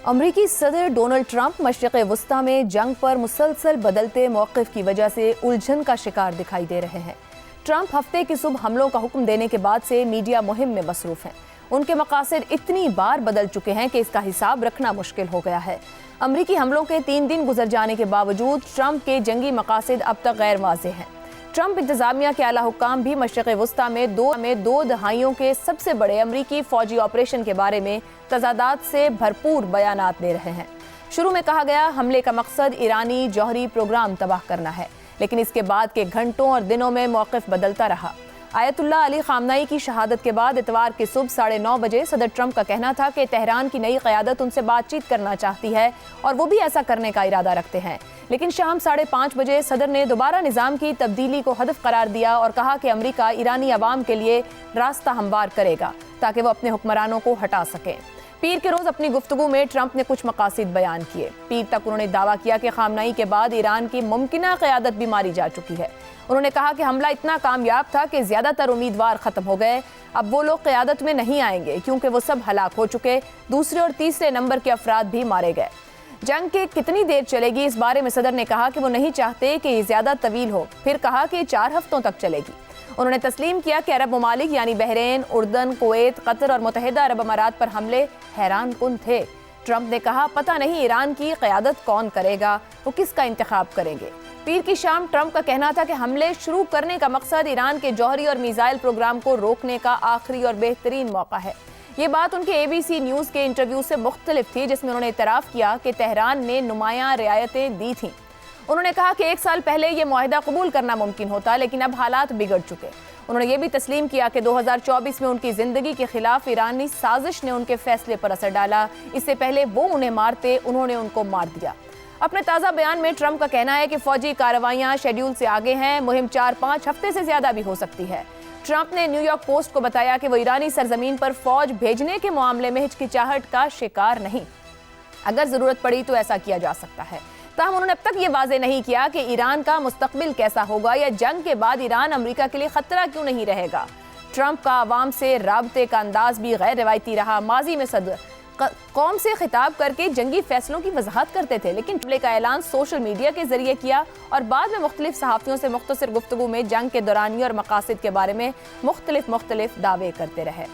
امریکی صدر Donald Trump مشرق وسطی میں جنگ پر مسلسل بدلتے موقف کی وجہ سے الجھن کا شکار دکھائی دے رہے ہیں۔ ٹرمپ ہفتے کی صبح حملوں کا حکم دینے کے بعد سے میڈیا مہم میں مصروف ہیں۔ ان کے مقاصد اتنی بار بدل چکے ہیں کہ اس کا حساب رکھنا مشکل ہو گیا ہے۔ امریکی حملوں کے 3 دن گزر جانے کے باوجود ٹرمپ کے جنگی مقاصد اب تک غیر واضح ہیں۔ ٹرمپ انتظامیہ کے اعلیٰ حکام بھی مشرق وسطی میں دو دہائیوں کے سب سے بڑے امریکی فوجی آپریشن کے بارے میں تضادات سے بھرپور بیانات دے رہے ہیں۔ شروع میں کہا گیا حملے کا مقصد ایرانی جوہری پروگرام تباہ کرنا ہے، لیکن اس کے بعد کے گھنٹوں اور دنوں میں موقف بدلتا رہا۔ آیت اللہ علی خامنئی کی شہادت کے بعد اتوار کی صبح 9:30 بجے صدر ٹرمپ کا کہنا تھا کہ تہران کی نئی قیادت ان سے بات چیت کرنا چاہتی ہے اور وہ بھی ایسا کرنے کا ارادہ رکھتے ہیں، لیکن شام 5:30 بجے صدر نے دوبارہ نظام کی تبدیلی کو ہدف قرار دیا اور کہا کہ امریکہ ایرانی عوام کے لیے راستہ ہموار کرے گا تاکہ وہ اپنے حکمرانوں کو ہٹا سکیں۔ پیر کے روز اپنی گفتگو میں ٹرمپ نے کچھ مقاصد بیان کیے۔ پیر تک انہوں نے دعویٰ کیا کہ خامنئی کے بعد ایران کی ممکنہ قیادت بھی ماری جا چکی ہے۔ انہوں نے کہا کہ حملہ اتنا کامیاب تھا کہ زیادہ تر امیدوار ختم ہو گئے، اب وہ لوگ قیادت میں نہیں آئیں گے کیونکہ وہ سب ہلاک ہو چکے، دوسرے اور تیسرے نمبر کے افراد بھی مارے گئے۔ جنگ کے کتنی دیر چلے گی اس بارے میں صدر نے کہا کہ وہ نہیں چاہتے کہ یہ زیادہ طویل ہو، پھر کہا کہ 4 ہفتوں تک چلے گی۔ انہوں نے تسلیم کیا کہ عرب ممالک یعنی بحرین، اردن، کویت، قطر اور متحدہ عرب امارات پر حملے حیران کن تھے۔ ٹرمپ نے کہا پتہ نہیں ایران کی قیادت کون کرے گا، وہ کس کا انتخاب کریں گے۔ پیر کی شام ٹرمپ کا کہنا تھا کہ حملے شروع کرنے کا مقصد ایران کے جوہری اور میزائل پروگرام کو روکنے کا آخری اور بہترین موقع ہے۔ یہ بات ان کے ABC نیوز کے انٹرویو سے مختلف تھی، جس میں انہوں نے اعتراف کیا کہ تہران نے نمایاں رعایتیں دی تھیں۔ انہوں نے کہا کہ 1 سال پہلے یہ معاہدہ قبول کرنا ممکن ہوتا، لیکن اب حالات بگڑ چکے۔ انہوں نے یہ بھی تسلیم کیا کہ 2024 میں ان کی زندگی کے خلاف ایرانی سازش نے ان کے فیصلے پر اثر ڈالا۔ اس سے پہلے وہ انہیں مارتے، انہوں نے ان کو مار دیا۔ اپنے تازہ بیان میں ٹرمپ کا کہنا ہے کہ فوجی کارروائیاں شیڈول سے آگے ہیں، مہم 4-5 ہفتے سے زیادہ بھی ہو سکتی ہے۔ ٹرمپ نے نیو یارک پوسٹ کو بتایا کہ وہ ایرانی سرزمین پر فوج بھیجنے کے معاملے میں ہچکچاہٹ کا شکار نہیں، اگر ضرورت پڑی تو ایسا کیا جا سکتا ہے۔ تاہم انہوں نے اب تک یہ واضح نہیں کیا کہ ایران کا مستقبل کیسا ہوگا یا جنگ کے بعد ایران امریکہ کے لیے خطرہ کیوں نہیں رہے گا۔ ٹرمپ کا عوام سے رابطے کا انداز بھی غیر روایتی رہا۔ ماضی میں صدر قوم سے خطاب کر کے جنگی فیصلوں کی وضاحت کرتے تھے، لیکن حملے کا اعلان سوشل میڈیا کے ذریعے کیا اور بعد میں مختلف صحافیوں سے مختصر گفتگو میں جنگ کے دورانیے اور مقاصد کے بارے میں مختلف دعوے کرتے رہے۔